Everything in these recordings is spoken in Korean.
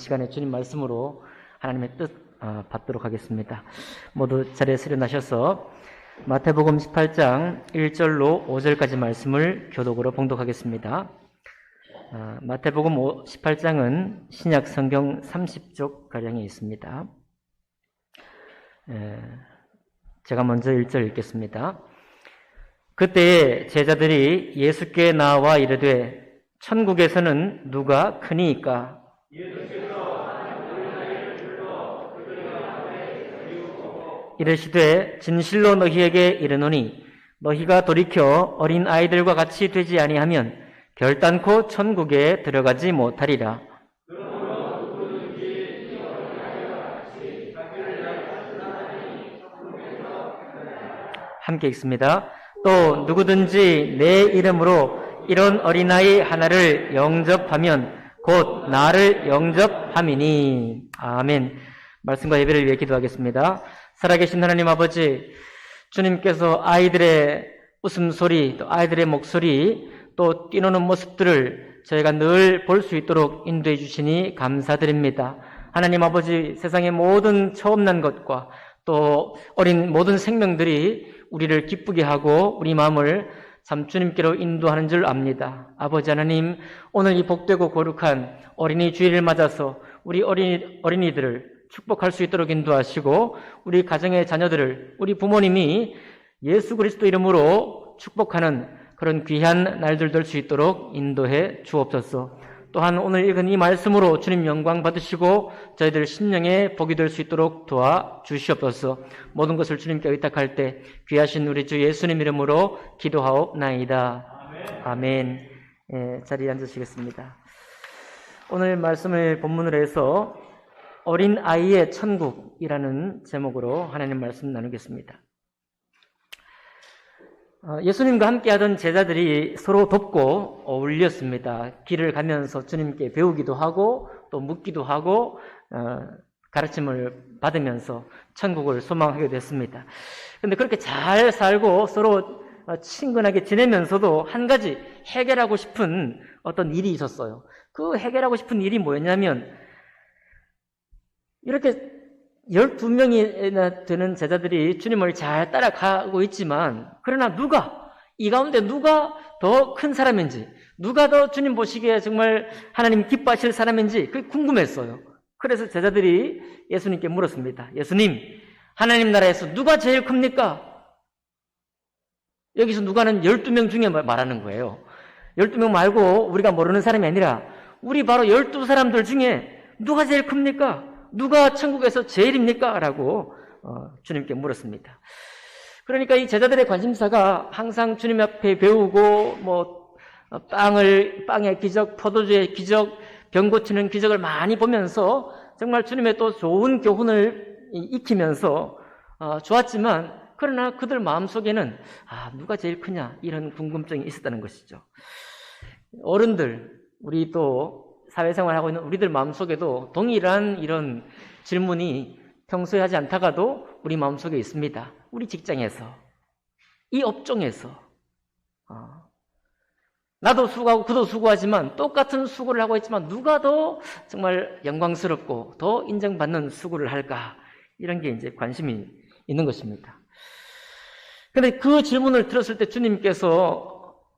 시간에 주님 말씀으로 하나님의 뜻 받도록 하겠습니다. 모두 자리에 수련하셔서 마태복음 18장 1절로 5절까지 말씀을 교독으로 봉독하겠습니다. 마태복음 18장은 신약 성경 30쪽가량에 있습니다. 제가 먼저 1절 읽겠습니다. 그때에 제자들이 예수께 나와 이르되 천국에서는 누가 크니이까? 이르시되 진실로 너희에게 이르노니 너희가 돌이켜 어린 아이들과 같이 되지 아니하면 결단코 천국에 들어가지 못하리라. 함께 읽습니다. 또 누구든지 내 이름으로 이런 어린아이 하나를 영접하면 곧 나를 영접함이니. 아멘. 말씀과 예배를 위해 기도하겠습니다. 살아계신 하나님 아버지, 주님께서 아이들의 웃음소리, 또 아이들의 목소리, 또 뛰노는 모습들을 저희가 늘 볼 수 있도록 인도해 주시니 감사드립니다. 하나님 아버지, 세상의 모든 처음 난 것과 또 어린 모든 생명들이 우리를 기쁘게 하고 우리 마음을 참 주님께로 인도하는 줄 압니다. 아버지 하나님, 오늘 이 복되고 거룩한 어린이 주일을 맞아서 우리 어린이들을 축복할 수 있도록 인도하시고 우리 가정의 자녀들을 우리 부모님이 예수 그리스도 이름으로 축복하는 그런 귀한 날들 될 수 있도록 인도해 주옵소서. 또한 오늘 읽은 이 말씀으로 주님 영광 받으시고 저희들 심령에 복이 될 수 있도록 도와주시옵소서. 모든 것을 주님께 의탁할 때 귀하신 우리 주 예수님 이름으로 기도하옵나이다. 아멘. 자리에 앉으시겠습니다. 오늘 말씀을 본문으로 해서 어린 아이의 천국이라는 제목으로 하나님 말씀 나누겠습니다. 예수님과 함께하던 제자들이 서로 돕고 어울렸습니다. 길을 가면서 주님께 배우기도 하고 또 묻기도 하고 가르침을 받으면서 천국을 소망하게 됐습니다. 그런데 그렇게 잘 살고 서로 친근하게 지내면서도 한 가지 해결하고 싶은 어떤 일이 있었어요. 그 해결하고 싶은 일이 뭐였냐면, 이렇게 12명이나 되는 제자들이 주님을 잘 따라가고 있지만, 그러나 이 가운데 누가 더 큰 사람인지, 누가 더 주님 보시기에 정말 하나님 기뻐하실 사람인지 그게 궁금했어요. 그래서 제자들이 예수님께 물었습니다. 예수님, 하나님 나라에서 누가 제일 큽니까? 여기서 누가는 12명 중에 말하는 거예요. 12명 말고 우리가 모르는 사람이 아니라 우리 바로 12사람들 중에 누가 제일 큽니까? 누가 천국에서 제일입니까? 라고 주님께 물었습니다. 그러니까 이 제자들의 관심사가 항상 주님 앞에 배우고 빵의 기적, 포도주의 기적, 병 고치는 기적을 많이 보면서 정말 주님의 또 좋은 교훈을 익히면서 좋았지만, 그러나 그들 마음속에는 누가 제일 크냐 이런 궁금증이 있었다는 것이죠. 어른들, 우리 또 사회생활하고 있는 우리들 마음속에도 동일한 이런 질문이 평소에 하지 않다가도 우리 마음속에 있습니다. 우리 직장에서, 이 업종에서 나도 수고하고 그도 수고하지만 똑같은 수고를 하고 있지만 누가 더 정말 영광스럽고 더 인정받는 수고를 할까, 이런 게 이제 관심이 있는 것입니다. 그런데 그 질문을 들었을 때 주님께서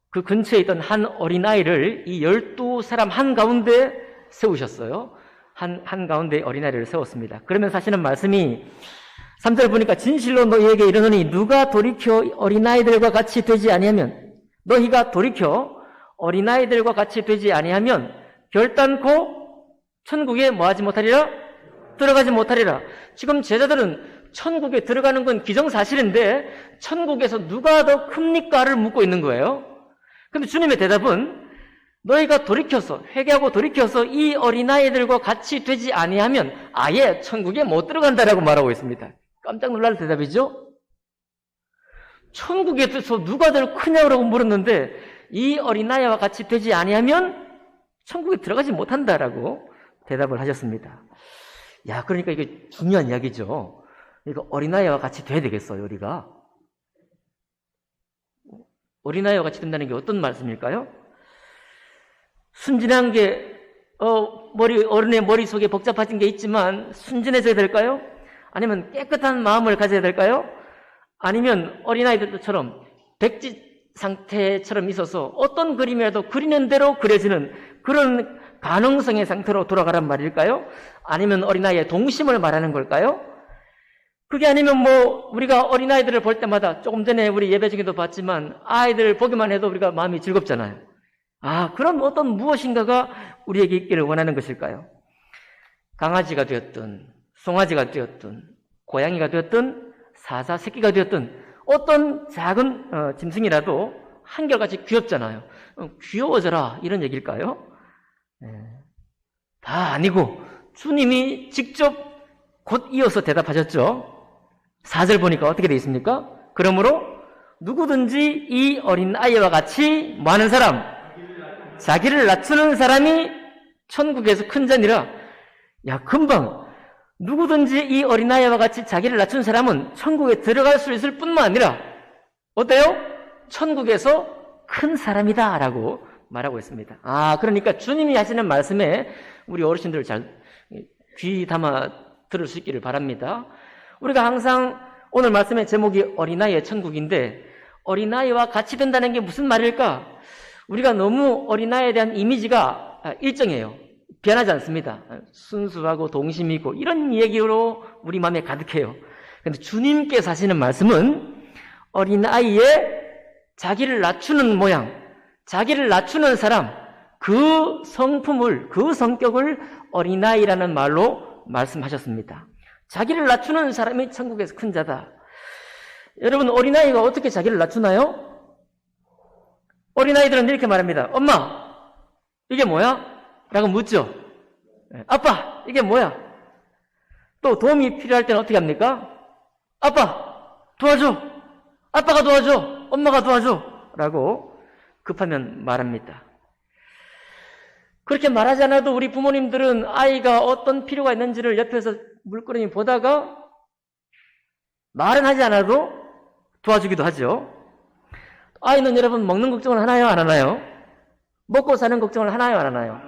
그 근처에 있던 한 어린아이를 이 12사람 한가운데 세우셨어요. 한가운데 어린아이를 세웠습니다. 그러면 사실은 말씀이 3절 보니까 진실로 너희에게 이르노니 누가 돌이켜 어린아이들과 같이 되지 아니하면, 너희가 돌이켜 어린아이들과 같이 되지 아니하면 결단코 천국에 뭐하지 못하리라? 들어가지 못하리라. 지금 제자들은 천국에 들어가는 건 기정사실인데 천국에서 누가 더 큽니까를 묻고 있는 거예요. 근데 주님의 대답은 너희가 돌이켜서, 회개하고 돌이켜서 이 어린아이들과 같이 되지 아니하면 아예 천국에 못 들어간다라고 말하고 있습니다. 깜짝 놀랄 대답이죠? 천국에서 누가 더 크냐고 물었는데 이 어린아이와 같이 되지 아니하면 천국에 들어가지 못한다라고 대답을 하셨습니다. 그러니까 이게 중요한 이야기죠. 그러니까 어린아이와 같이 돼야 되겠어요, 우리가. 어린아이와 같이 된다는 게 어떤 말씀일까요? 순진한 게 어른의 머릿속에 복잡해진 게 있지만 순진해져야 될까요? 아니면 깨끗한 마음을 가져야 될까요? 아니면 어린아이들처럼 백지 상태처럼 있어서 어떤 그림이라도 그리는 대로 그려지는 그런 가능성의 상태로 돌아가란 말일까요? 아니면 어린아이의 동심을 말하는 걸까요? 그게 아니면 우리가 어린아이들을 볼 때마다 조금 전에 우리 예배 중에도 봤지만 아이들 보기만 해도 우리가 마음이 즐겁잖아요. 그런 어떤 무엇인가가 우리에게 있기를 원하는 것일까요? 강아지가 되었든 송아지가 되었든 고양이가 되었든 사자 새끼가 되었든 어떤 작은 짐승이라도 한결같이 귀엽잖아요. 귀여워져라 이런 얘기일까요? 다 아니고 주님이 직접 곧 이어서 대답하셨죠. 4절 보니까 어떻게 되어 있습니까? 그러므로 누구든지 이 어린 아이와 같이 많은 사람, 자기를 낮추는 사람이 천국에서 큰 자니라. 금방 누구든지 이 어린아이와 같이 자기를 낮춘 사람은 천국에 들어갈 수 있을 뿐만 아니라 어때요? 천국에서 큰 사람이다 라고 말하고 있습니다. 그러니까 주님이 하시는 말씀에 우리 어르신들 잘 귀 담아 들을 수 있기를 바랍니다. 우리가 항상 오늘 말씀의 제목이 어린아이의 천국인데 어린아이와 같이 된다는 게 무슨 말일까? 우리가 너무 어린아이에 대한 이미지가 일정해요. 변하지 않습니다. 순수하고 동심이고 이런 얘기로 우리 마음에 가득해요. 그런데 주님께서 하시는 말씀은 어린아이의 자기를 낮추는 모양, 자기를 낮추는 사람, 그 성품을, 그 성격을 어린아이라는 말로 말씀하셨습니다. 자기를 낮추는 사람이 천국에서 큰 자다. 여러분, 어린아이가 어떻게 자기를 낮추나요? 어린아이들은 이렇게 말합니다. 엄마, 이게 뭐야? 라고 묻죠. 아빠, 이게 뭐야? 또 도움이 필요할 때는 어떻게 합니까? 아빠, 도와줘. 아빠가 도와줘. 엄마가 도와줘. 라고 급하면 말합니다. 그렇게 말하지 않아도 우리 부모님들은 아이가 어떤 필요가 있는지를 옆에서 물끄러미 보다가 말은 하지 않아도 도와주기도 하죠. 아이는 여러분 먹는 걱정을 하나요? 안 하나요? 먹고 사는 걱정을 하나요? 안 하나요?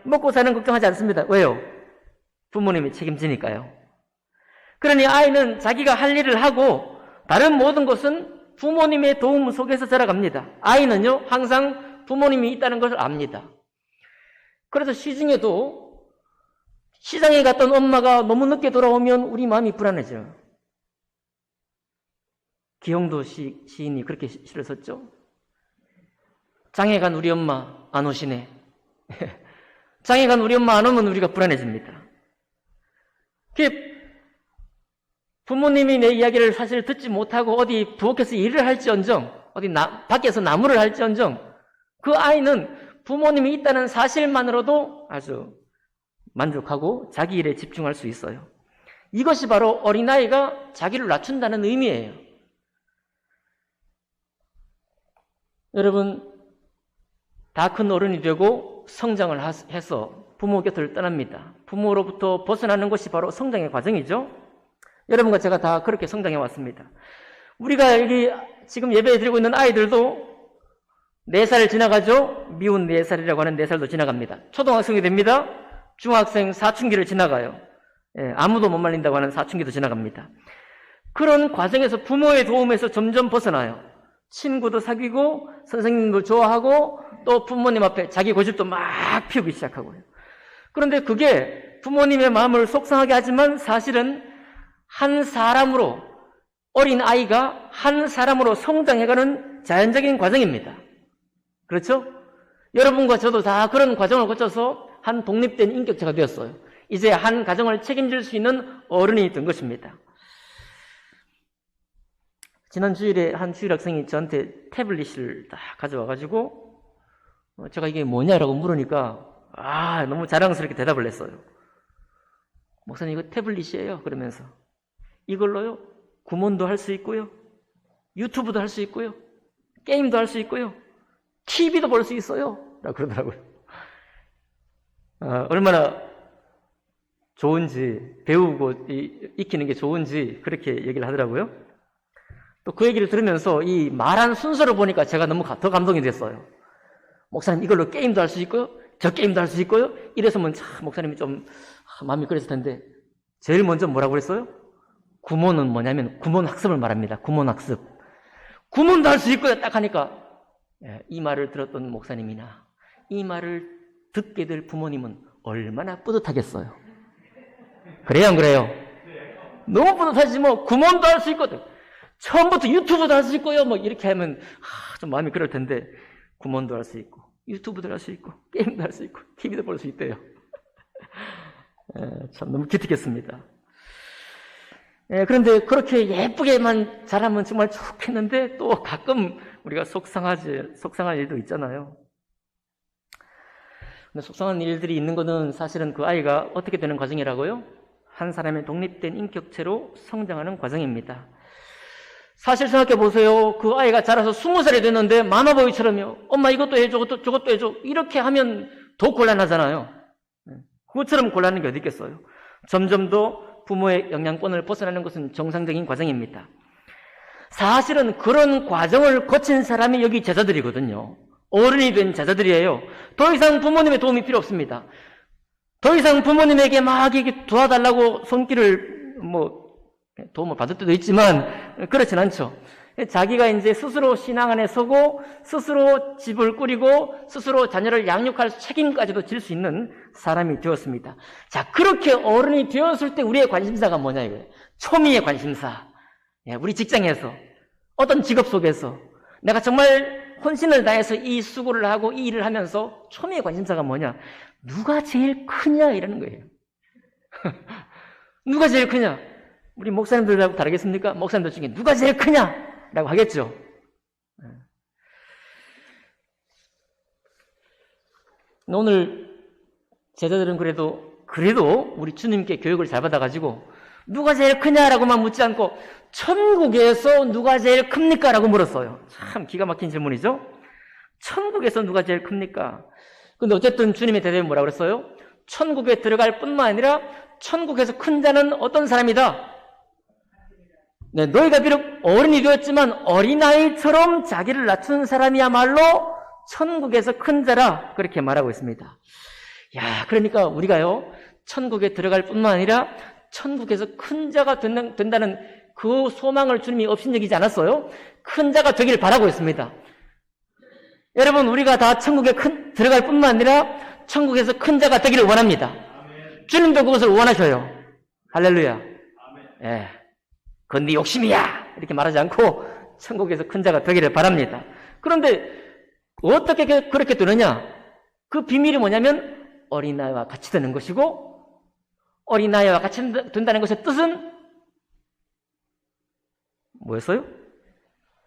먹고 사는 걱정하지 않습니다. 왜요? 부모님이 책임지니까요. 그러니 아이는 자기가 할 일을 하고 다른 모든 것은 부모님의 도움 속에서 자라갑니다. 아이는요 항상 부모님이 있다는 것을 압니다. 그래서 시중에도 시장에 갔던 엄마가 너무 늦게 돌아오면 우리 마음이 불안해져요. 기영도 시인이 그렇게 시를 썼죠. 장에 간 우리 엄마 안 오시네. 장에 간 우리 엄마 안 오면 우리가 불안해집니다. 부모님이 내 이야기를 사실 듣지 못하고 어디 부엌에서 일을 할지언정 어디 밖에서 나무를 할지언정 그 아이는 부모님이 있다는 사실만으로도 아주 만족하고 자기 일에 집중할 수 있어요. 이것이 바로 어린아이가 자기를 낮춘다는 의미예요. 여러분, 다 큰 어른이 되고 성장을 해서 부모 곁을 떠납니다. 부모로부터 벗어나는 것이 바로 성장의 과정이죠. 여러분과 제가 다 그렇게 성장해 왔습니다. 우리가 여기 지금 예배 드리고 있는 아이들도 4살 지나가죠. 미운 4살이라고 하는 4살도 지나갑니다. 초등학생이 됩니다. 중학생 사춘기를 지나가요. 아무도 못 말린다고 하는 사춘기도 지나갑니다. 그런 과정에서 부모의 도움에서 점점 벗어나요. 친구도 사귀고 선생님도 좋아하고 또 부모님 앞에 자기 고집도 막 피우기 시작하고요. 그런데 그게 부모님의 마음을 속상하게 하지만 사실은 한 사람으로 어린 아이가 한 사람으로 성장해가는 자연적인 과정입니다. 그렇죠? 여러분과 저도 다 그런 과정을 거쳐서 한 독립된 인격체가 되었어요. 이제 한 가정을 책임질 수 있는 어른이 된 것입니다. 지난 주일에 한 주일 학생이 저한테 태블릿을 다 가져와가지고 제가 이게 뭐냐라고 물으니까 너무 자랑스럽게 대답을 했어요. 목사님 이거 태블릿이에요. 그러면서 이걸로요 구몬도 할 수 있고요 유튜브도 할 수 있고요 게임도 할 수 있고요 TV도 볼 수 있어요 라고 그러더라고요. 얼마나 좋은지 배우고 익히는 게 좋은지 그렇게 얘기를 하더라고요. 또 그 얘기를 들으면서 이 말한 순서를 보니까 제가 너무 더 감동이 됐어요. 목사님 이걸로 게임도 할 수 있고요 저 게임도 할 수 있고요. 이랬으면 참 목사님이 좀 마음이 그랬을 텐데 제일 먼저 뭐라고 그랬어요? 구몬은 뭐냐면 구몬 학습을 말합니다. 구몬 학습. 구몬도 할 수 있고요. 딱 하니까 이 말을 들었던 목사님이나 이 말을 듣게 될 부모님은 얼마나 뿌듯하겠어요. 그래요, 안 그래요? 너무 뿌듯하지 뭐. 구몬도 할 수 있거든. 처음부터 유튜브도 할 수 있고요. 뭐 이렇게 하면 좀 마음이 그럴 텐데 구몬도 할 수 있고 유튜브도 할 수 있고 게임도 할 수 있고 TV도 볼 수 있대요. 참 너무 기특했습니다. 그런데 그렇게 예쁘게만 잘하면 정말 좋겠는데 또 가끔 우리가 속상할 일도 있잖아요. 근데 속상한 일들이 있는 것은 사실은 그 아이가 어떻게 되는 과정이라고요? 한 사람의 독립된 인격체로 성장하는 과정입니다. 사실 생각해 보세요. 그 아이가 자라서 20살이 됐는데 마마보이처럼요. 엄마 이것도 해줘, 저것도 해줘. 이렇게 하면 더 곤란하잖아요. 그것처럼 곤란한 게 어디 있겠어요. 점점 더 부모의 영향권을 벗어나는 것은 정상적인 과정입니다. 사실은 그런 과정을 거친 사람이 여기 제자들이거든요. 어른이 된 제자들이에요. 더 이상 부모님의 도움이 필요 없습니다. 더 이상 부모님에게 막 이렇게 도와달라고 손길을 도움을 받을 때도 있지만 그렇진 않죠. 자기가 이제 스스로 신앙 안에 서고 스스로 집을 꾸리고 스스로 자녀를 양육할 책임까지도 질 수 있는 사람이 되었습니다. 자, 그렇게 어른이 되었을 때 우리의 관심사가 뭐냐 이거예요. 초미의 관심사. 우리 직장에서 어떤 직업 속에서 내가 정말 혼신을 다해서 이 수고를 하고 이 일을 하면서 초미의 관심사가 뭐냐? 누가 제일 크냐 이라는 거예요. 누가 제일 크냐? 우리 목사님들하고 다르겠습니까? 목사님들 중에 누가 제일 크냐? 라고 하겠죠. 오늘 제자들은 그래도 우리 주님께 교육을 잘 받아가지고 누가 제일 크냐라고만 묻지 않고 천국에서 누가 제일 큽니까? 라고 물었어요. 참 기가 막힌 질문이죠. 천국에서 누가 제일 큽니까? 근데 어쨌든 주님의 대답이 뭐라고 그랬어요? 천국에 들어갈 뿐만 아니라 천국에서 큰 자는 어떤 사람이다? 네, 너희가 비록 어른이 되었지만 어린아이처럼 자기를 낮춘 사람이야말로 천국에서 큰 자라 그렇게 말하고 있습니다. 야, 그러니까 우리가요 천국에 들어갈 뿐만 아니라 천국에서 큰 자가 된다는 그 소망을 주님이 업신여기지 않았어요. 큰 자가 되기를 바라고 있습니다. 여러분, 우리가 다 천국에 들어갈 뿐만 아니라 천국에서 큰 자가 되기를 원합니다. 아멘. 주님도 그것을 원하셔요. 할렐루야. 예. 그건 네 욕심이야 이렇게 말하지 않고 천국에서 큰 자가 되기를 바랍니다. 그런데 어떻게 그렇게 되느냐? 그 비밀이 뭐냐면 어린아이와 같이 되는 것이고 어린아이와 같이 된다는 것의 뜻은 뭐였어요?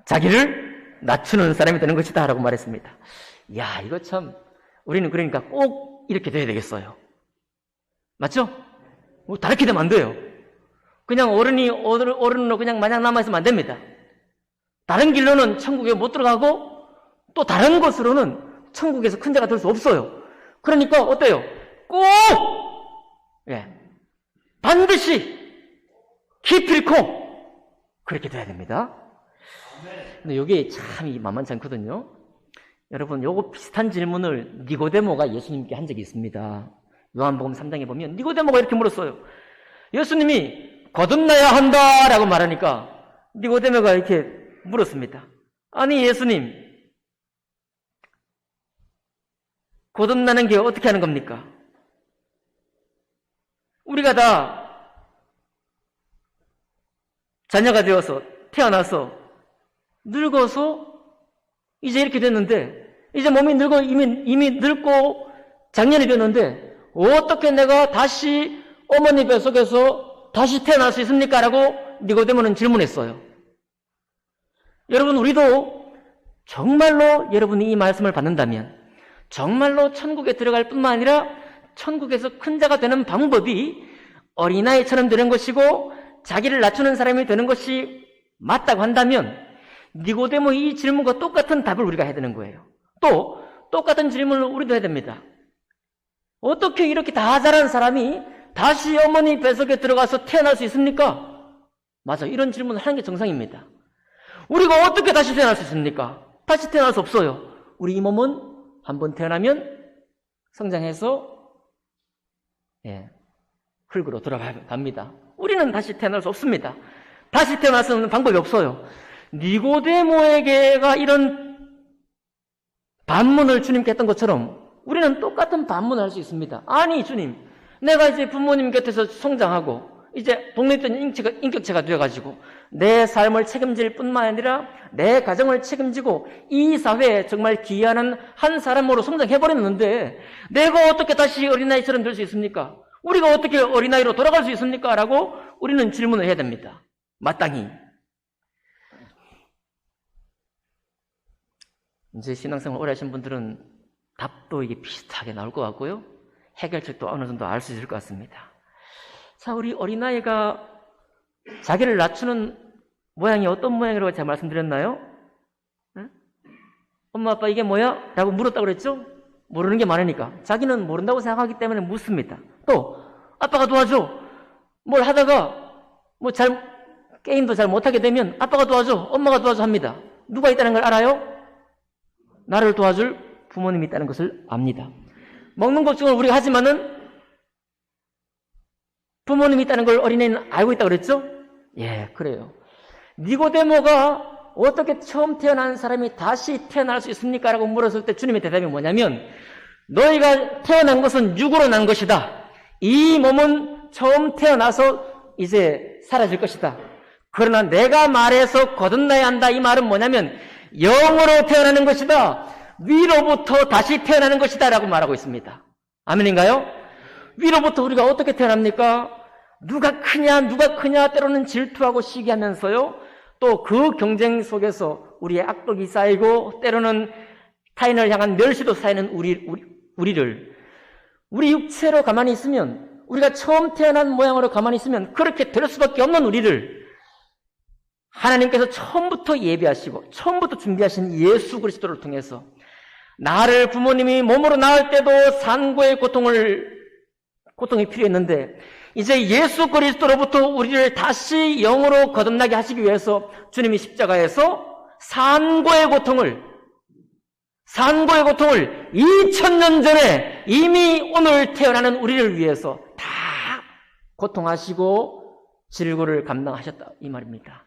자기를 낮추는 사람이 되는 것이다 라고 말했습니다. 야, 이거 참 우리는 그러니까 꼭 이렇게 돼야 되겠어요. 맞죠? 다르게 되면 안 돼요. 그냥 어른으로 그냥 마냥 남아있으면 안 됩니다. 다른 길로는 천국에 못 들어가고 또 다른 것으로는 천국에서 큰 자가 될 수 없어요. 그러니까 어때요? 꼭 반드시 기필코 그렇게 돼야 됩니다. 근데 이게 참 만만치 않거든요. 여러분, 요거 비슷한 질문을 니고데모가 예수님께 한 적이 있습니다. 요한복음 3장에 보면 니고데모가 이렇게 물었어요. 예수님이 거듭나야 한다라고 말하니까 니고데모가 이렇게 물었습니다. 아니 예수님, 거듭나는 게 어떻게 하는 겁니까? 우리가 다 자녀가 되어서 태어나서 늙어서 이제 이렇게 됐는데 이제 몸이 늙어 이미 늙고 장년이 됐는데 어떻게 내가 다시 어머니 뱃속에서 다시 태어날 수 있습니까? 라고 니고데모는 질문했어요. 여러분, 우리도 정말로 여러분이 이 말씀을 받는다면 정말로 천국에 들어갈 뿐만 아니라 천국에서 큰 자가 되는 방법이 어린아이처럼 되는 것이고 자기를 낮추는 사람이 되는 것이 맞다고 한다면 니고데모 이 질문과 똑같은 답을 우리가 해야 되는 거예요. 또 똑같은 질문을 우리도 해야 됩니다. 어떻게 이렇게 다 자란 사람이 다시 어머니 뱃속에 들어가서 태어날 수 있습니까? 맞아, 이런 질문을 하는 게 정상입니다. 우리가 어떻게 다시 태어날 수 있습니까? 다시 태어날 수 없어요. 우리 이 몸은 한번 태어나면 성장해서 흙으로 돌아갑니다. 우리는 다시 태어날 수 없습니다. 다시 태어날 수 없는 방법이 없어요. 니고데모에게가 이런 반문을 주님께 했던 것처럼 우리는 똑같은 반문을 할 수 있습니다. 아니 주님, 내가 이제 부모님 곁에서 성장하고 이제 독립된 인격체가 되어가지고 내 삶을 책임질 뿐만 아니라 내 가정을 책임지고 이 사회에 정말 기여하는 한 사람으로 성장해버렸는데 내가 어떻게 다시 어린아이처럼 될 수 있습니까? 우리가 어떻게 어린아이로 돌아갈 수 있습니까? 라고 우리는 질문을 해야 됩니다. 마땅히. 이제 신앙생활 오래 하신 분들은 답도 이게 비슷하게 나올 것 같고요. 해결책도 어느 정도 알 수 있을 것 같습니다. 자, 우리 어린아이가 자기를 낮추는 모양이 어떤 모양이라고 제가 말씀드렸나요? 응? 엄마, 아빠 이게 뭐야? 라고 물었다고 그랬죠? 모르는 게 많으니까. 자기는 모른다고 생각하기 때문에 묻습니다. 또, 아빠가 도와줘. 뭘 하다가, 게임도 잘 못하게 되면, 아빠가 도와줘. 엄마가 도와줘 합니다. 누가 있다는 걸 알아요? 나를 도와줄 부모님이 있다는 것을 압니다. 먹는 걱정을 우리가 하지만은, 부모님이 있다는 걸 어린애는 알고 있다고 그랬죠? 예, 그래요. 니고데모가 어떻게 처음 태어난 사람이 다시 태어날 수 있습니까? 라고 물었을 때 주님의 대답이 뭐냐면, 너희가 태어난 것은 육으로 난 것이다. 이 몸은 처음 태어나서 이제 사라질 것이다. 그러나 내가 말해서 거듭나야 한다. 이 말은 뭐냐면 영으로 태어나는 것이다. 위로부터 다시 태어나는 것이다. 라고 말하고 있습니다. 아멘인가요? 위로부터 우리가 어떻게 태어납니까? 누가 크냐 때로는 질투하고 시기하면서요. 또 그 경쟁 속에서 우리의 악독이 쌓이고 때로는 타인을 향한 멸시도 쌓이는 우리를 우리 육체로 가만히 있으면, 우리가 처음 태어난 모양으로 가만히 있으면 그렇게 될 수밖에 없는 우리를 하나님께서 처음부터 예비하시고 처음부터 준비하신 예수 그리스도를 통해서 나를 부모님이 몸으로 낳을 때도 산고의 고통이 필요했는데 이제 예수 그리스도로부터 우리를 다시 영으로 거듭나게 하시기 위해서 주님이 십자가에서 산고의 고통을 2000년 전에 이미 오늘 태어나는 우리를 위해서 다 고통하시고 질고를 감당하셨다 이 말입니다.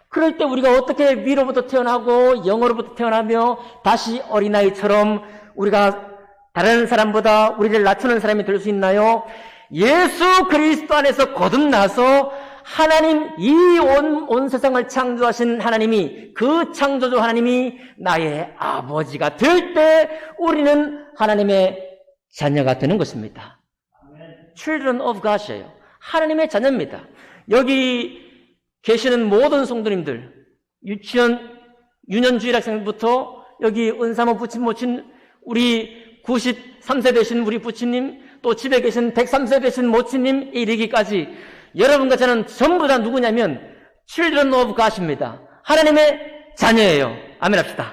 그럴 때 우리가 어떻게 위로부터 태어나고 영으로부터 태어나며 다시 어린아이처럼 우리가 다른 사람보다 우리를 낮추는 사람이 될 수 있나요? 예수 그리스도 안에서 거듭나서 하나님, 이 온 세상을 창조하신 하나님이, 그 창조주 하나님이 나의 아버지가 될 때 우리는 하나님의 자녀가 되는 것입니다. Children of God이에요. 하나님의 자녀입니다. 여기 계시는 모든 성도님들, 유치원, 유년주일 학생부터 여기 은사모 부친 모친 우리 93세 되신 우리 부친님, 또 집에 계신 103세 되신 모친님 이르기까지 여러분과 저는 전부 다 누구냐면 Children of God입니다. 하나님의 자녀예요. 아멘 합시다.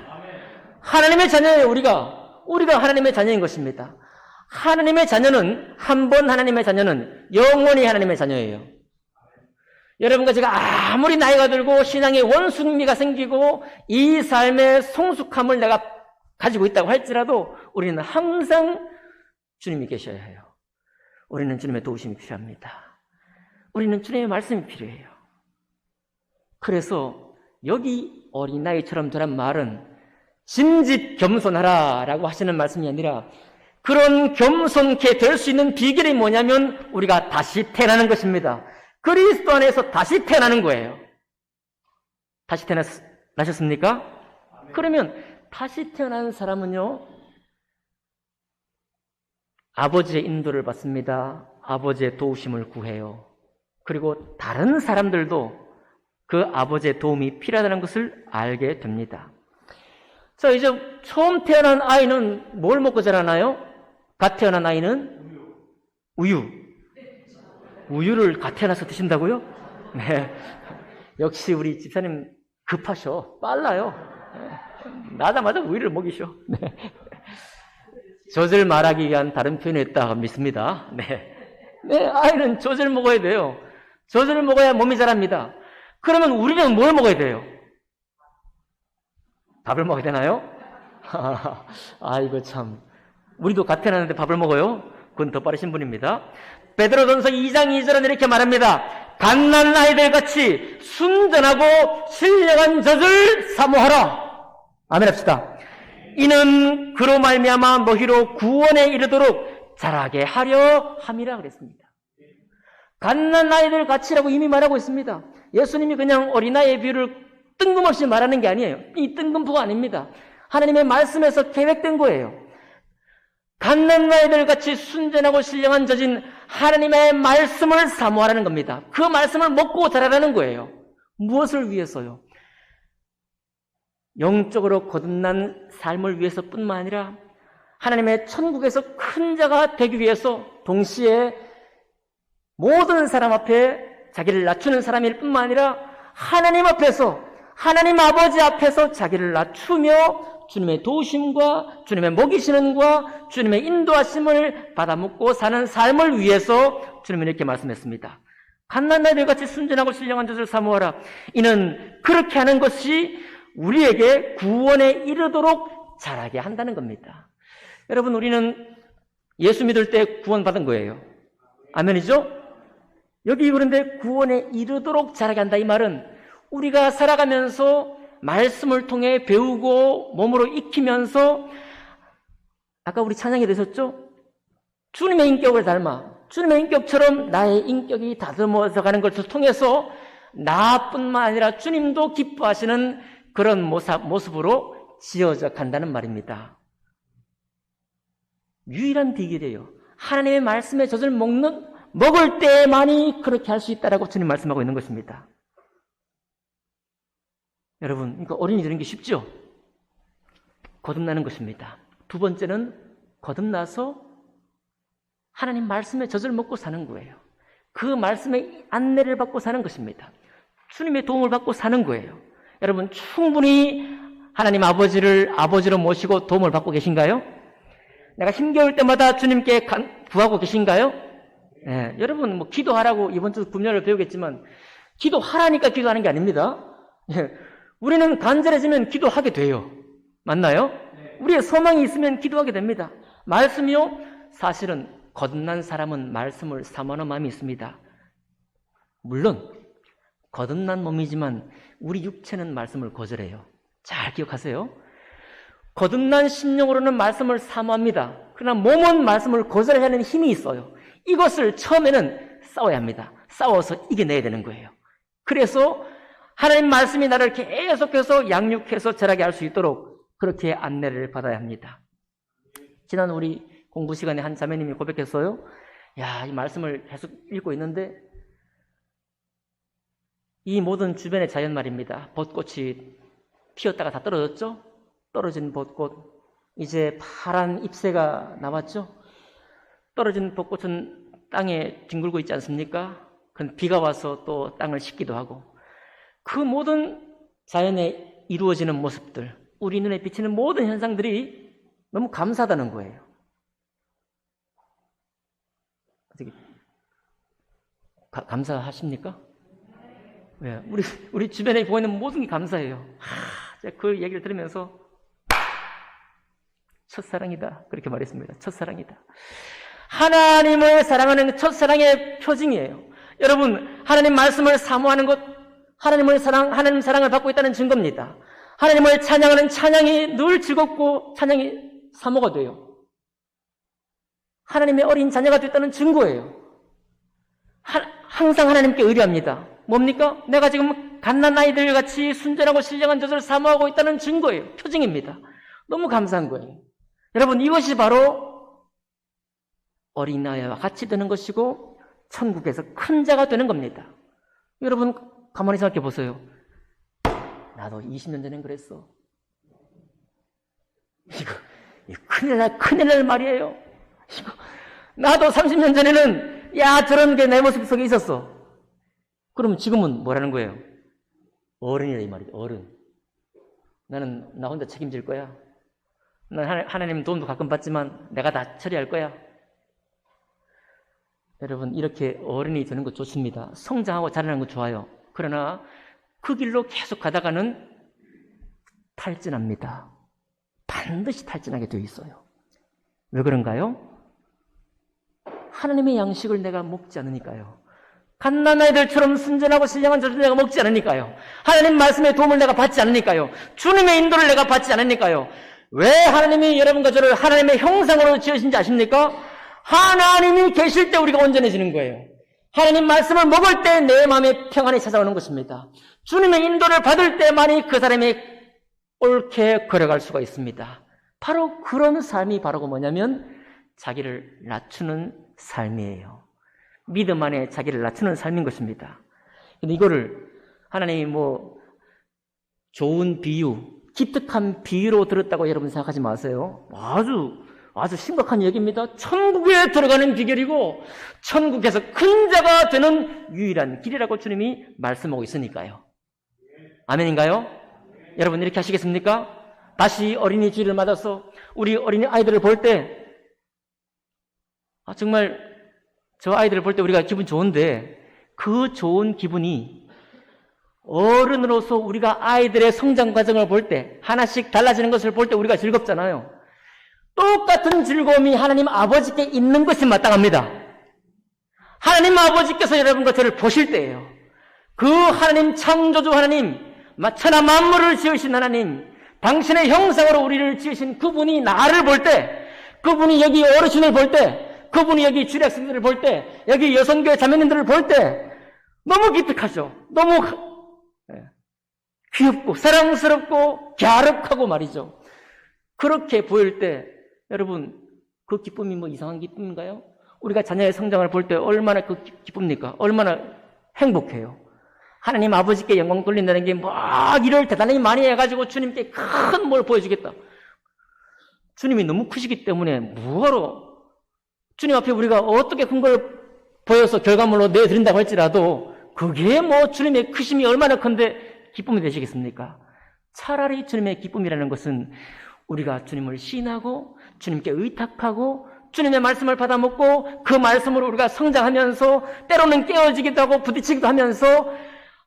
하나님의 자녀예요. 우리가 하나님의 자녀인 것입니다. 하나님의 자녀는, 한 번 하나님의 자녀는 영원히 하나님의 자녀예요. 여러분과 제가 아무리 나이가 들고 신앙의 원숭미가 생기고 이 삶의 성숙함을 내가 가지고 있다고 할지라도 우리는 항상 주님이 계셔야 해요. 우리는 주님의 도우심이 필요합니다. 우리는 주님의 말씀이 필요해요. 그래서 여기 어린아이처럼 되란 말은 진짓 겸손하라 라고 하시는 말씀이 아니라 그런 겸손케 될 수 있는 비결이 뭐냐면 우리가 다시 태어나는 것입니다. 그리스도 안에서 다시 태어나는 거예요. 다시 태어나셨습니까? 그러면 다시 태어난 사람은요, 아버지의 인도를 받습니다. 아버지의 도우심을 구해요. 그리고 다른 사람들도 그 아버지의 도움이 필요하다는 것을 알게 됩니다. 자, 이제 처음 태어난 아이는 뭘 먹고 자라나요? 갓 태어난 아이는 우유를 갓 태어나서 드신다고요? 네. 역시 우리 집사님 급하셔. 빨라요. 네. 나자마자 우유를 먹이셔. 네. 젖을 말하기 위한 다른 표현이 있다 믿습니다. 네. 네, 아이는 젖을 먹어야 돼요. 젖을 먹어야 몸이 자랍니다. 그러면 우리는 뭘 먹어야 돼요? 밥을 먹어야 되나요? 아이고 참. 우리도 갓 태어났는데 밥을 먹어요? 그건 더 빠르신 분입니다. 베드로전서 2장 2절은 이렇게 말합니다. 갓난 아이들 같이 순전하고 신령한 젖을 사모하라. 아멘 합시다. 이는 그로 말미암아 너희로 구원에 이르도록 자라게 하려 함이라 그랬습니다. 갓난 아이들 같이라고 이미 말하고 있습니다. 예수님이 그냥 어린아이의 비유를 뜬금없이 말하는 게 아니에요. 이 뜬금포가 아닙니다. 하나님의 말씀에서 계획된 거예요. 갓난 아이들 같이 순전하고 신령한 젖인 하나님의 말씀을 사모하라는 겁니다. 그 말씀을 먹고 자라라는 거예요. 무엇을 위해서요? 영적으로 거듭난 삶을 위해서뿐만 아니라 하나님의 천국에서 큰 자가 되기 위해서 동시에 모든 사람 앞에 자기를 낮추는 사람일 뿐만 아니라 하나님 앞에서, 하나님 아버지 앞에서 자기를 낮추며 주님의 도우심과 주님의 먹이시는과 주님의 인도하심을 받아먹고 사는 삶을 위해서 주님은 이렇게 말씀했습니다. 갓난 아이들 같이 순전하고 신령한 젖을 사모하라. 이는 그렇게 하는 것이 우리에게 구원에 이르도록 자라게 한다는 겁니다. 여러분, 우리는 예수 믿을 때 구원받은 거예요. 아멘이죠? 여기 그런데 구원에 이르도록 자라게 한다, 이 말은 우리가 살아가면서 말씀을 통해 배우고 몸으로 익히면서 아까 우리 찬양이 되셨죠? 주님의 인격을 닮아 주님의 인격처럼 나의 인격이 다듬어져 가는 것을 통해서 나뿐만 아니라 주님도 기뻐하시는 그런 모습으로 지어져 간다는 말입니다. 유일한 비결이에요. 하나님의 말씀의 젖을 먹을 때만이 그렇게 할 수 있다라고 주님 말씀하고 있는 것입니다. 여러분, 그러니까 어린이 되는 게 쉽죠? 거듭나는 것입니다. 두 번째는 거듭나서 하나님 말씀의 젖을 먹고 사는 거예요. 그 말씀의 안내를 받고 사는 것입니다. 주님의 도움을 받고 사는 거예요. 여러분, 충분히 하나님 아버지를 아버지로 모시고 도움을 받고 계신가요? 내가 힘겨울 때마다 주님께 구하고 계신가요? 네, 여러분, 기도하라고 이번 주 금요일을 배우겠지만 기도하라니까 기도하는 게 아닙니다. 네, 우리는 간절해지면 기도하게 돼요. 맞나요? 우리의 소망이 있으면 기도하게 됩니다. 말씀이요? 사실은 거듭난 사람은 말씀을 사모하는 마음이 있습니다. 물론 거듭난 몸이지만 우리 육체는 말씀을 거절해요. 잘 기억하세요. 거듭난 심령으로는 말씀을 사모합니다. 그러나 몸은 말씀을 거절하는 힘이 있어요. 이것을 처음에는 싸워야 합니다. 싸워서 이겨내야 되는 거예요. 그래서 하나님 말씀이 나를 계속해서 양육해서 자라게 할 수 있도록 그렇게 안내를 받아야 합니다. 지난 우리 공부 시간에 한 자매님이 고백했어요. 야, 이 말씀을 계속 읽고 있는데 이 모든 주변의 자연 말입니다. 벚꽃이 피었다가 다 떨어졌죠? 떨어진 벚꽃, 이제 파란 잎새가 나왔죠? 떨어진 벚꽃은 땅에 뒹굴고 있지 않습니까? 그건 비가 와서 또 땅을 씻기도 하고 그 모든 자연에 이루어지는 모습들, 우리 눈에 비치는 모든 현상들이 너무 감사하다는 거예요. 감사하십니까? 네, 우리 주변에 보이는 모든 게 감사해요. 그 얘기를 들으면서 첫사랑이다 그렇게 말했습니다. 첫사랑이다. 하나님을 사랑하는 첫사랑의 표징이에요. 여러분, 하나님 말씀을 사모하는 것, 하나님 사랑을 받고 있다는 증거입니다. 하나님을 찬양하는 찬양이 늘 즐겁고 찬양이 사모가 돼요. 하나님의 어린 자녀가 됐다는 증거예요. 항상 하나님께 의뢰합니다. 뭡니까? 내가 지금 갓난 아이들 같이 순전하고 신령한 젖을 사모하고 있다는 증거예요. 표징입니다. 너무 감사한 거예요. 여러분, 이것이 바로 어린아이와 같이 되는 것이고 천국에서 큰 자가 되는 겁니다. 여러분, 가만히 생각해 보세요. 나도 20년 전엔 그랬어. 이거 큰일 날 말이에요. 나도 30년 전에는 저런 게 내 모습 속에 있었어. 그럼 지금은 뭐라는 거예요? 어른이다 이 말이죠. 어른. 나는 나 혼자 책임질 거야. 난 하나님 도움도 가끔 받지만 내가 다 처리할 거야. 여러분, 이렇게 어른이 되는 거 좋습니다. 성장하고 자라는 거 좋아요. 그러나 그 길로 계속 가다가는 탈진합니다. 반드시 탈진하게 되어 있어요. 왜 그런가요? 하나님의 양식을 내가 먹지 않으니까요. 갓난아이들처럼 순전하고 신령한 젖을 내가 먹지 않으니까요. 하나님 말씀의 도움을 내가 받지 않으니까요. 주님의 인도를 내가 받지 않으니까요. 왜 하나님이 여러분과 저를 하나님의 형상으로 지으신지 아십니까? 하나님이 계실 때 우리가 온전해지는 거예요. 하나님 말씀을 먹을 때 내 마음에 평안이 찾아오는 것입니다. 주님의 인도를 받을 때만이 그 사람이 옳게 걸어갈 수가 있습니다. 바로 그런 삶이 바로 뭐냐면 자기를 낮추는 삶이에요. 믿음 안에 자기를 낮추는 삶인 것입니다. 근데 이거를 하나님이 좋은 비유, 기특한 비유로 들었다고 여러분 생각하지 마세요. 아주 심각한 얘기입니다. 천국에 들어가는 비결이고 천국에서 큰 자가 되는 유일한 길이라고 주님이 말씀하고 있으니까요. 아멘인가요? 여러분 이렇게 하시겠습니까? 다시 어린이 주일을 맞아서 우리 어린이 아이들을 볼 때 정말 저 아이들을 볼 때 우리가 기분 좋은데 그 좋은 기분이 어른으로서 우리가 아이들의 성장 과정을 볼 때 하나씩 달라지는 것을 볼 때 우리가 즐겁잖아요. 똑같은 즐거움이 하나님 아버지께 있는 것이 마땅합니다. 하나님 아버지께서 여러분과 저를 보실 때예요. 그 하나님 창조주 하나님, 천하 만물을 지으신 하나님, 당신의 형상으로 우리를 지으신 그분이 나를 볼 때, 그분이 여기 어르신을 볼 때, 그분이 여기 주례학생들을 볼 때, 여기 여성교회 자매님들을 볼 때 너무 기특하죠. 너무 귀엽고 사랑스럽고 갸륵하고 말이죠. 그렇게 보일 때 여러분 그 기쁨이 이상한 기쁨인가요? 우리가 자녀의 성장을 볼 때 얼마나 그 기쁩니까? 얼마나 행복해요. 하나님 아버지께 영광 돌린다는 게 일을 대단히 많이 해가지고 주님께 큰 뭘 보여주겠다. 주님이 너무 크시기 때문에 뭐하러 주님 앞에 우리가 어떻게 큰 걸 보여서 결과물로 내드린다고 할지라도 그게 주님의 크심이 얼마나 큰데 기쁨이 되시겠습니까? 차라리 주님의 기쁨이라는 것은 우리가 주님을 신하고 주님께 의탁하고 주님의 말씀을 받아먹고 그 말씀으로 우리가 성장하면서 때로는 깨어지기도 하고 부딪히기도 하면서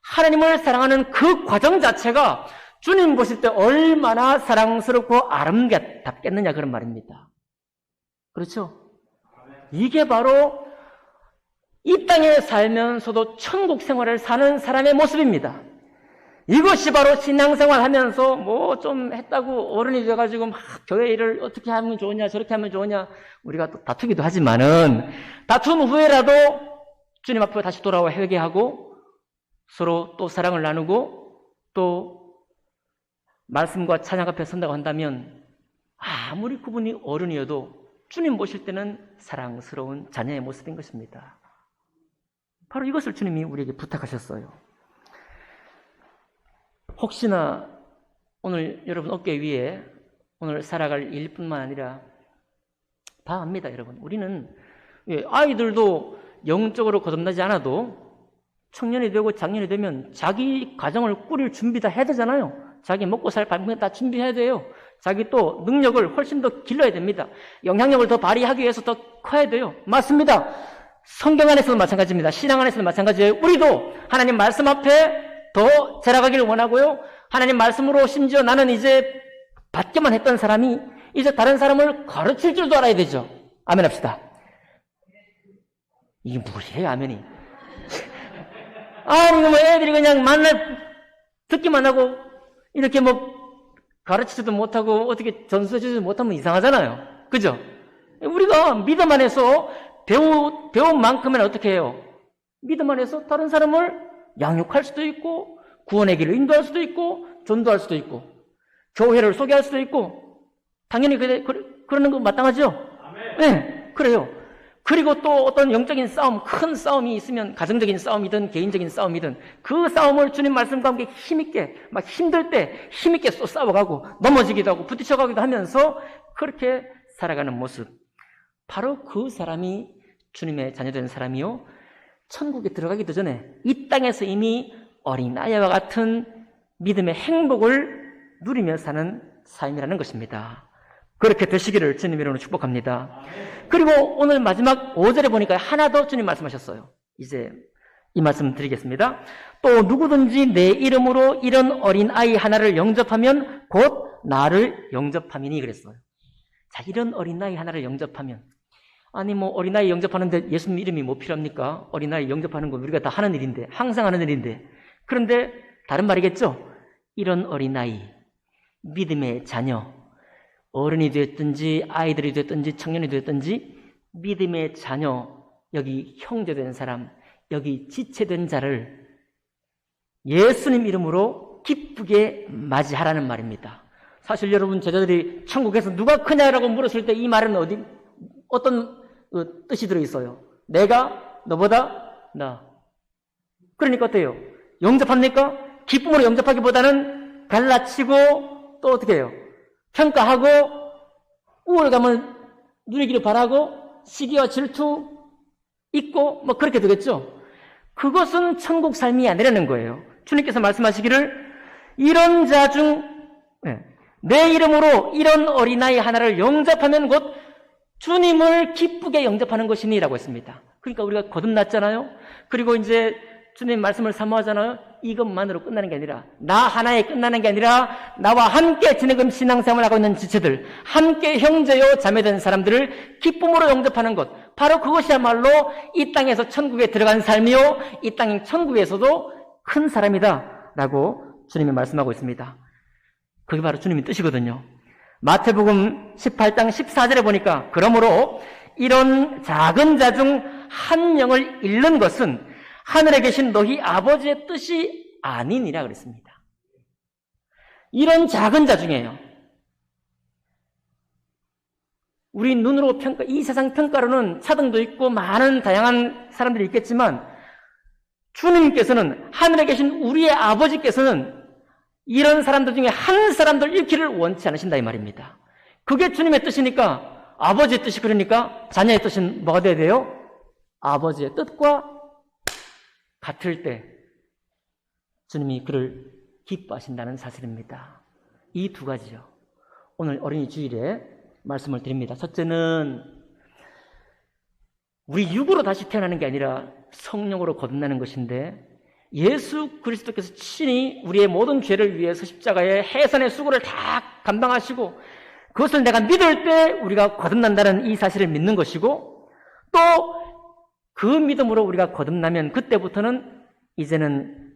하나님을 사랑하는 그 과정 자체가 주님 보실 때 얼마나 사랑스럽고 아름답겠느냐 그런 말입니다. 그렇죠? 이게 바로 이 땅에 살면서도 천국 생활을 사는 사람의 모습입니다. 이것이 바로 신앙생활 하면서 좀 했다고 어른이 돼가지고 교회 일을 어떻게 하면 좋으냐 저렇게 하면 좋으냐 우리가 또 다투기도 하지만은 다툰 후에라도 주님 앞에 다시 돌아와 회개하고 서로 또 사랑을 나누고 또 말씀과 찬양 앞에 선다고 한다면 아무리 그분이 어른이어도 주님 보실 때는 사랑스러운 자녀의 모습인 것입니다. 바로 이것을 주님이 우리에게 부탁하셨어요. 혹시나 오늘 여러분 어깨 위에 오늘 살아갈 일뿐만 아니라 다 압니다, 여러분. 우리는 아이들도 영적으로 거듭나지 않아도 청년이 되고 장년이 되면 자기 가정을 꾸릴 준비 다 해야 되잖아요. 자기 먹고 살 방법 다 준비해야 돼요. 자기 또 능력을 훨씬 더 길러야 됩니다. 영향력을 더 발휘하기 위해서 더 커야 돼요. 맞습니다. 성경 안에서도 마찬가지입니다. 신앙 안에서도 마찬가지예요. 우리도 하나님 말씀 앞에 더 자라가기를 원하고요. 하나님 말씀으로 심지어 나는 이제 받기만 했던 사람이 이제 다른 사람을 가르칠 줄도 알아야 되죠. 아멘 합시다. 이게 뭐예요, 아멘이? 아니, 애들이 그냥 만날 듣기만 하고 이렇게 가르치지도 못하고 어떻게 전수해주지도 못하면 이상하잖아요. 그죠? 우리가 믿음 안에서 배운 만큼은 어떻게 해요? 믿음 안에서 다른 사람을 양육할 수도 있고 구원의 길을 인도할 수도 있고 전도할 수도 있고 교회를 소개할 수도 있고 당연히 그러는 거 마땅하죠? 네, 그래요. 그리고 또 어떤 영적인 싸움, 큰 싸움이 있으면 가정적인 싸움이든 개인적인 싸움이든 그 싸움을 주님 말씀과 함께 힘있게 힘들 때 힘있게 또 싸워가고 넘어지기도 하고 부딪혀가기도 하면서 그렇게 살아가는 모습, 바로 그 사람이 주님의 자녀된 사람이요, 천국에 들어가기도 전에 이 땅에서 이미 어린아이와 같은 믿음의 행복을 누리며 사는 삶이라는 것입니다. 그렇게 되시기를 주님 이름으로 축복합니다. 그리고 오늘 마지막 5절에 보니까 하나 더 주님 말씀하셨어요. 이제 이 말씀 드리겠습니다. 또 누구든지 내 이름으로 이런 어린아이 하나를 영접하면 곧 나를 영접함이니 그랬어요. 자, 이런 어린아이 하나를 영접하면, 아니 뭐 어린아이 영접하는데 예수님 이름이 뭐 필요합니까? 어린아이 영접하는 건 우리가 다 하는 일인데, 항상 하는 일인데. 그런데 다른 말이겠죠? 이런 어린아이, 믿음의 자녀, 어른이 됐든지 아이들이 됐든지 청년이 됐든지 믿음의 자녀, 여기 형제된 사람, 여기 지체된 자를 예수님 이름으로 기쁘게 맞이하라는 말입니다. 사실 여러분, 제자들이 천국에서 누가 크냐라고 물었을 때 이 말은 어떤 뜻이 들어있어요? 내가 너보다 나. 그러니까 어때요? 영접합니까? 기쁨으로 영접하기보다는 갈라치고 또 어떻게 해요? 평가하고 우월감을 누리기를 바라고 시기와 질투 있고 뭐 그렇게 되겠죠. 그것은 천국 삶이 아니라는 거예요. 주님께서 말씀하시기를 이런 자 중 내 이름으로 이런 어린아이 하나를 영접하면 곧 주님을 기쁘게 영접하는 것이니 라고 했습니다. 그러니까 우리가 거듭났잖아요. 그리고 이제 주님 말씀을 사모하잖아요. 이것만으로 끝나는 게 아니라, 나 하나에 끝나는 게 아니라 나와 함께 지내금 신앙생활을 하고 있는 지체들, 함께 형제요 자매된 사람들을 기쁨으로 영접하는 것, 바로 그것이야말로 이 땅에서 천국에 들어간 삶이요 이 땅 천국에서도 큰 사람이다 라고 주님이 말씀하고 있습니다. 그게 바로 주님의 뜻이거든요. 마태복음 18장 14절에 보니까 그러므로 이런 작은 자 중 한 명을 잃는 것은 하늘에 계신 너희 아버지의 뜻이 아니니라 그랬습니다. 이런 작은 자 중에요. 우리 눈으로 이 세상 평가로는 차등도 있고 많은 다양한 사람들이 있겠지만 주님께서는, 하늘에 계신 우리의 아버지께서는 이런 사람들 중에 한 사람도 잃기를 원치 않으신다 이 말입니다. 그게 주님의 뜻이니까, 아버지의 뜻이 그러니까 자녀의 뜻은 뭐가 돼야 돼요? 아버지의 뜻과 같을 때 주님이 그를 기뻐하신다는 사실입니다. 이 두 가지요. 오늘 어린이 주일에 말씀을 드립니다. 첫째는 우리 육으로 다시 태어나는 게 아니라 성령으로 거듭나는 것인데, 예수 그리스도께서 친히 우리의 모든 죄를 위해서 십자가의 해산의 수고를 다 감당하시고 그것을 내가 믿을 때 우리가 거듭난다는 이 사실을 믿는 것이고, 또 그 믿음으로 우리가 거듭나면 그때부터는 이제는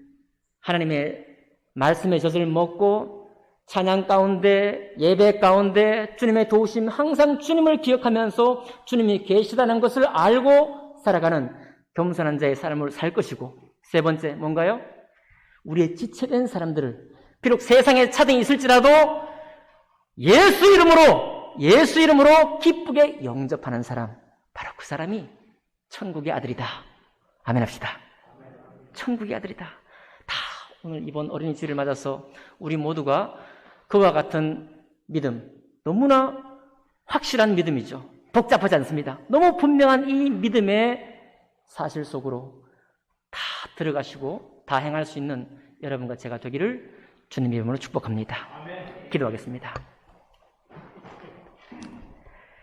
하나님의 말씀의 젖을 먹고 찬양 가운데, 예배 가운데 주님의 도우심, 항상 주님을 기억하면서 주님이 계시다는 것을 알고 살아가는 겸손한 자의 삶을 살 것이고, 세 번째 뭔가요? 우리의 지체된 사람들을, 비록 세상에 차등이 있을지라도 예수 이름으로 기쁘게 영접하는 사람, 바로 그 사람이 천국의 아들이다. 아멘 합시다. 천국의 아들이다. 다 오늘 이번 어린이 주일을 맞아서 우리 모두가 그와 같은 믿음, 너무나 확실한 믿음이죠. 복잡하지 않습니다. 너무 분명한 이 믿음의 사실 속으로 다 들어가시고 다 행할 수 있는 여러분과 제가 되기를 주님의 이름으로 축복합니다. 기도하겠습니다.